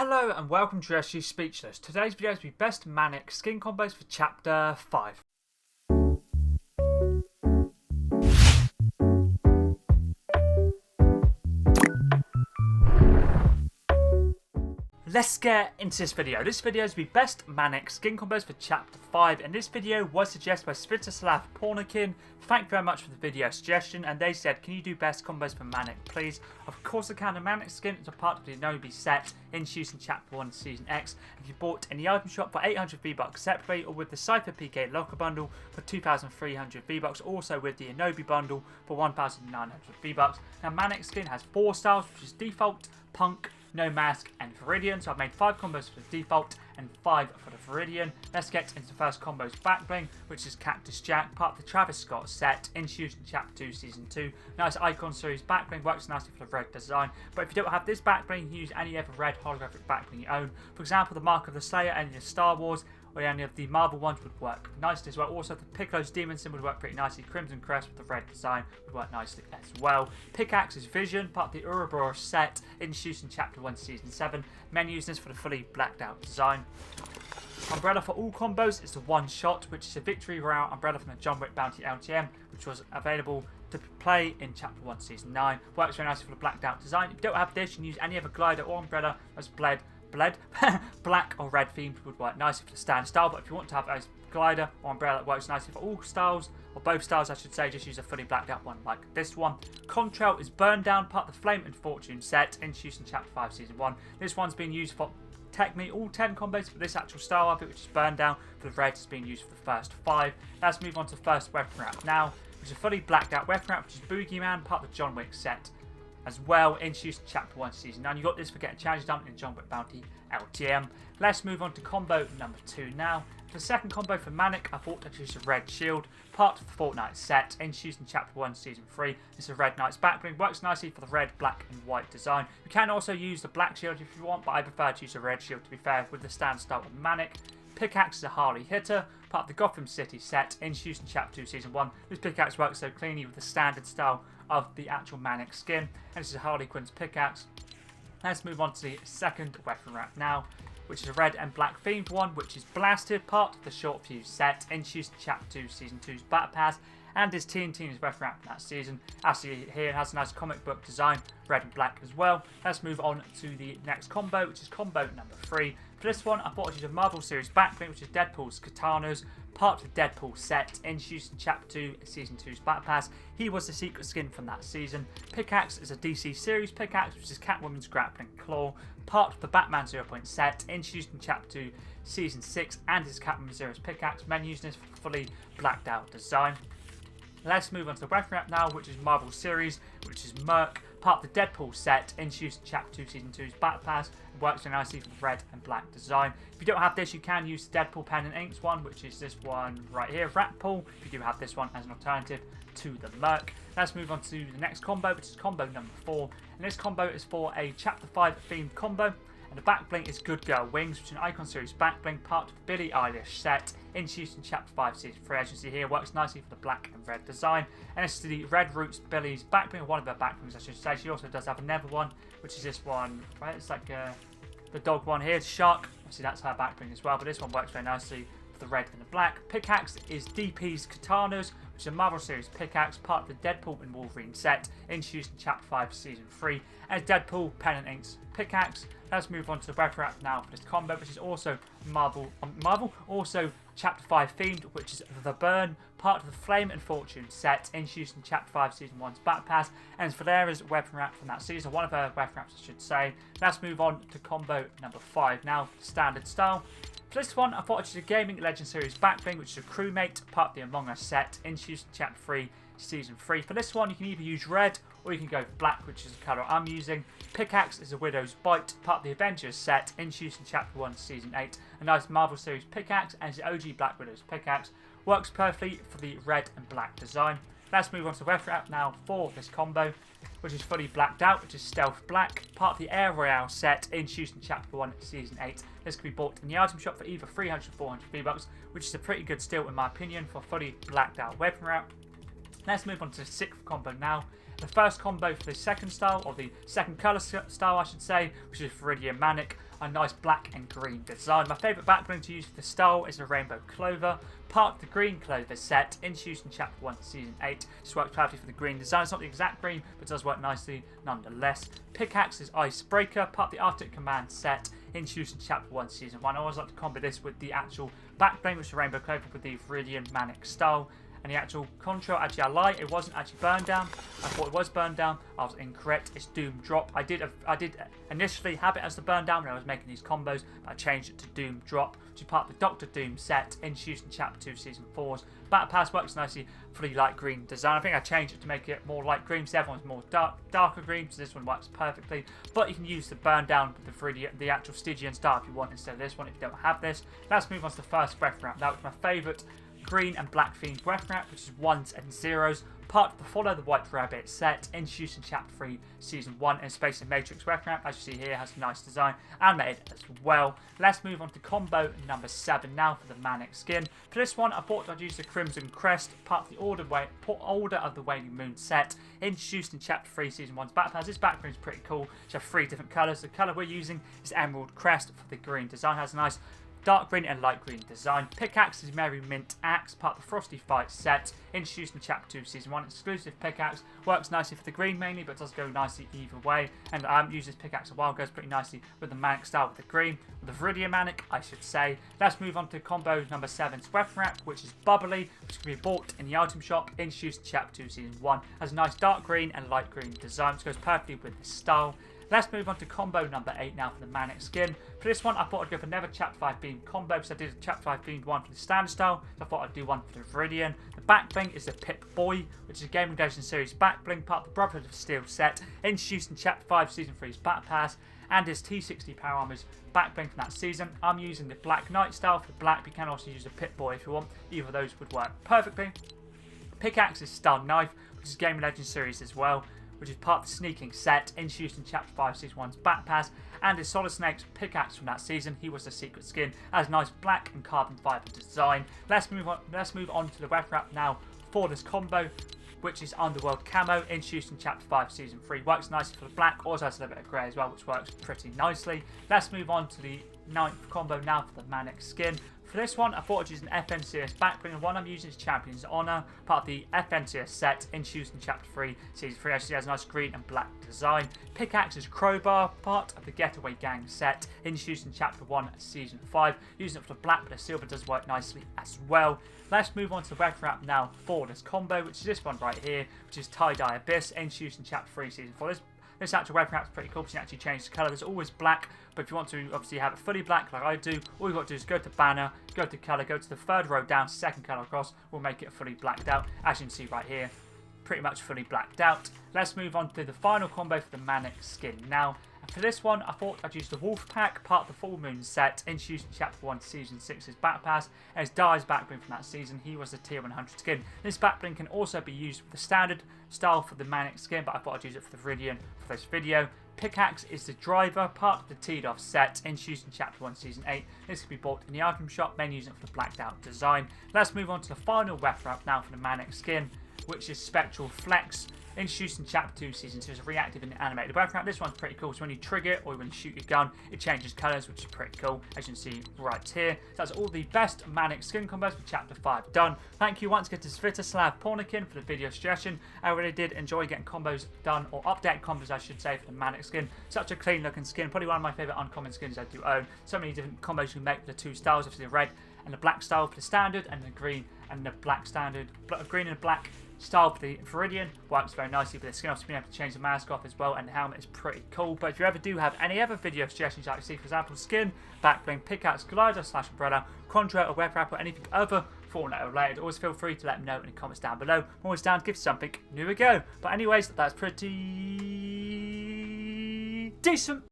Hello and welcome to SU Speechless. Today's video is the best Manic skin combos for Chapter 5. Let's get into this video. This video is the best Manic skin combos for Chapter 5, and this video was suggested by Svitoslav Pornikin. Thank you very much for the video suggestion, and they said, can you do best combos for Manic, please? Of course I can. The Manic skin is a part of the Onibi Set introduced in Chapter 1 Season X. If you bought in the item shop for 800 V-Bucks separately, or with the SypherPK locker bundle for 2,300 V-Bucks, also with the Onibi Bundle for 1,900 V-Bucks. Now Manic skin has 4 styles, which is Default, Punk, No Mask and Viridian. So I've made 5 combos for the default and 5 for the Viridian. Let's get into the first combo's Back Bling, which is Cactus Jack, part of the Travis Scott set, introduced in Chapter 2 Season 2. Nice icon series Back Bling, works nicely for the red design, but if you don't have this Back Bling, you can use any other red holographic Back Bling you own. For example, the Mark of the Slayer, any of Star Wars, or any of the Marvel ones would work nicely as well. Also, the Piccolo's Demon Symbol would work pretty nicely. Crimson Crest with the red design would work nicely as well. Pickaxe's Vision, part of the Ouroboros set, introduced in Chapter 1 Season 7. Men use this for the fully blacked out design. Umbrella for all combos is the One Shot, which is a victory round umbrella from the John Wick Bounty LTM, which was available to play in Chapter 1 Season 9. Works very nicely for the blacked out design. If you don't have this, you can use any other glider or umbrella that's black or red themed would work nicely for the stand style, but if you want to have a glider or umbrella that works nicely for all styles, or both styles I should say, just use a fully blacked out one like this one. Contrail is Burn Down, part of the Flame and Fortune set, introduced in Chapter 5 Season 1. This one's been used for technically all 10 combos, but this actual style of it, which is Burn Down for the red, has been used for the first 5. Let's move on to the first weapon wrap now, which is a fully blacked out weapon wrap, which is Boogeyman, part of the John Wick set as well, introduced in Chapter 1 Season 9. You got this for getting challenges done in John Wick Bounty LTM. Let's move on to combo number 2 now. For the second combo for Manic, I thought I'd use a red shield, part of the Fortnite set, introduced in Chapter 1 Season 3. It's a red knight's back bling, works nicely for the red, black and white design. You can also use the black shield if you want, but I prefer to use a red shield to be fair with the stand style of Manic. Pickaxe is a Harley hitter, part of the Gotham City set, introduced in Chapter 2 Season 1. This pickaxe works so cleanly with the standard style of the actual Manic skin, and this is Harley Quinn's pickaxe. Let's move on to the second weapon wrap now, which is a red and black themed one, which is Blasted, part of the Short Fuse set, introduced in Chapter 2 Season 2's Battle Pass, and is TNT's weapon wrap from that season. As you see here, it has a nice comic book design, red and black as well. Let's move on to the next combo, which is combo number 3. For this one, I thought I'd use a Marvel Series Back Bling, which is Deadpool's Katanas, part of the Deadpool set, introduced in Chapter 2 Season 2's Battle Pass. He was the secret skin from that season. Pickaxe is a DC Series Pickaxe, which is Catwoman's Grappling Claw, part of the Batman 0 Point set, introduced in Chapter 2 Season 6, and is Catwoman Zero's Pickaxe. Men using this for fully blacked out design. Let's move on to the weapon wrap now, which is Marvel Series, which is Merc, part of the Deadpool set, introduced in Chapter 2 Season 2's Battle Pass, and works very nicely for the red and black design. If you don't have this, you can use the Deadpool Pen and Inks one, which is this one right here, Rat Pool, if you do have this one as an alternative to the Merc. Let's move on to the next combo, which is combo number 4, and this combo is for a Chapter 5 themed combo. And the Back Bling is Good Girl Wings, which is an Icon Series Back Bling, part of the Billie Eilish set, introduced in Chapter 5 Season 3. As you see here, works nicely for the black and red design. And this is the Red Roots Billie's Back Bling, or one of her Back Blings I should say. She also does have another one, which is this one, right? It's like the dog one here, Shark. Obviously that's her Back Bling as well, but this one works very nicely for the red and the black. Pickaxe is DP's Katanas, which is a Marvel Series Pickaxe, part of the Deadpool and Wolverine set, introduced in Chapter 5 Season 3. And Deadpool Pen and Inks Pickaxe. Let's move on to the weapon wrap now for this combo, which is also also Chapter 5 themed, which is The Burn, part of the Flame and Fortune set, introduced in Chapter 5 Season 1's Battle Pass, and is Valera's weapon wrap from that season, one of her weapon wraps I should say. Let's move on to combo number 5 now, standard style. For this one, I thought I'd use a Gaming Legend Series Back Bling, which is a Crewmate, part of the Among Us set, introduced in Chapter 3 Season 3. For this one, you can either use red or you can go for black, which is the colour I'm using. Pickaxe is a Widow's Bite, part of the Avengers set, introduced in Chapter 1 Season 8. A nice Marvel Series Pickaxe, and is the OG Black Widow's Pickaxe. Works perfectly for the red and black design. Let's move on to the weapon wrap now for this combo, which is fully blacked out, which is Stealth Black, part of the Air Royale set, introduced in Chapter 1 Season 8. This can be bought in the item shop for either 300 or 400 V-Bucks, which is a pretty good steal in my opinion for fully blacked out weapon wrap. Let's move on to the 6th combo now. The first combo for the second style, or the second colour style I should say, which is Viridian Manic. a nice black and green design. My favourite back bling to use for the style is the Rainbow Clover, part of the Green Clover set, introduced in Chapter 1 Season 8. This works perfectly for the green design. It's not the exact green, but does work nicely nonetheless. Pickaxe is Icebreaker, part of the Arctic Command set, introduced in Chapter 1 Season 1. I always like to combo this with the actual back bling, which is the Rainbow Clover with the Viridian Manic style. And the actual Contrail, actually I lied, it wasn't actually burned down. I thought it was burned down. I was incorrect. It's Doom Drop. I did initially have it as the burn down when I was making these combos, but I changed it to Doom Drop, which is part of the Doctor Doom set, introduced in Chapter 2 Season 4's. Battle Pass works nicely for the light green design. I think I changed it to make it more light green, so everyone's more darker green, so this one works perfectly. But you can use the burn down with the actual Stygian style if you want instead of this one, if you don't have this. Let's move on to the first breath wrap. That was my favourite green and black themed breath wrap, which is 1s and 0s, part of the Follow the White Rabbit set, introduced in Chapter 3 Season 1, and Space and Matrix breath wrap, as you see here, has a nice design, animated as well. Let's move on to combo number 7 now for the Manic skin. For this one, I thought I'd use the Crimson Crest, part of the Order of the Waning Moon set, introduced in Chapter 3 Season 1's Battle Pass. This background is pretty cool. It's have 3 different colours. The colour we're using is Emerald Crest for the green design. It has a nice dark green and light green design. Pickaxe is Merry Mint Axe, part of the Frosty Fight set, introduced in Chapter 2 Season 1. Exclusive pickaxe, works nicely for the green mainly, but does go nicely either way. And I haven't used this pickaxe a while, goes pretty nicely with the Manic style with the green, with the Viridian Manic, I should say. Let's move on to combo number 7's weapon wrap, which is Bubbly, which can be bought in the item shop, introduced in Chapter 2 Season 1. Has a nice dark green and light green design, which goes perfectly with this style. Let's move on to combo number 8 now for the Manic skin. For this one, I thought I'd go for another Chapter 5 themed combo, because I did a Chapter 5 themed one for the standard style, so I thought I'd do one for the Viridian. The back bling is the Pip Boy, which is a Gaming Legends series back bling, part of the Brotherhood of Steel set, introduced in Chapter 5 Season 3's Battle Pass, and his T60 Power Armor's back bling from that season. I'm using the Black Knight style for the black, but you can also use the Pip Boy if you want. Either of those would work perfectly. Pickaxe is Stun Knife, which is a Gaming Legends series as well, which is part of the Sneaking set, introduced in Chapter 5 Season 1's Battle Pass, and his Solid Snake's pickaxe from that season. He was the secret skin, has nice black and carbon fibre design. Let's move on to the weapon wrap now for this combo, which is Underworld Camo, introduced in Chapter 5 Season 3. Works nicely for the black, also has a little bit of grey as well, which works pretty nicely. Let's move on to the 9th combo now for the Manic skin. For this one, I thought I'd use an FNCS back bling, and one I'm using is Champion's Honour, part of the FNCS set, introduced in Chapter 3, Season 3. Actually has a nice green and black design. Pickaxe is Crowbar, part of the Getaway Gang set, introduced in Chapter 1, Season 5. Using it for the black, but the silver does work nicely as well. Let's move on to the weapon wrap now for this combo, which is this one right here, which is Tie-Dye Abyss, introduced in Chapter 3, Season 4. This actual weapon wrap is pretty cool, because you can actually change the colour. There's always black, but if you want to obviously have it fully black like I do, all you've got to do is go to banner, go to colour, go to the 3rd row down, 2nd colour across, we'll make it fully blacked out. As you can see right here, pretty much fully blacked out. Let's move on to the final combo for the Manic skin now. And for this one, I thought I'd use the Wolf Pack, part of the Full Moon set, introduced in Chapter 1 Season 6's Battle Pass, as Dye's back bling from that season. He was the Tier 100 skin. This back bling can also be used with the standard style for the Manic skin, but I thought I'd use it for the Viridian for this video. Pickaxe is the Driver, part of the Teed-Off set, introduced in Chapter 1 Season 8. This can be bought in the item shop, mainly using it for the blacked out design. Let's move on to the final weapon wrap now for the Manic skin, which is Spectral Flex, introduced in Chapter 2 Season 2 as a reactive and animated weapon wrap. This one's pretty cool, so when you trigger it or when you shoot your gun, it changes colours, which is pretty cool, as you can see right here. So that's all the best Manic skin combos for Chapter 5 done. Thank you once again to SypherPK for the video suggestion. I really did enjoy getting combos done, or update combos I should say, for the Manic skin. Such a clean looking skin, probably one of my favourite uncommon skins I do own. So many different combos you can make with the 2 styles, obviously the red and the black style for the standard, and the green and the black standard, green and black style for the Viridian. Works very nicely with the skin. Obviously being able to change the mask off as well, and the helmet is pretty cool. But if you ever do have any other video suggestions you'd like to see, for example skin, back bling, pickaxe, glider / umbrella, Contrail or web wrap, or anything other Fortnite related, always feel free to let me know in the comments down below. I'm always down to give something new a go. But anyways, that's pretty decent.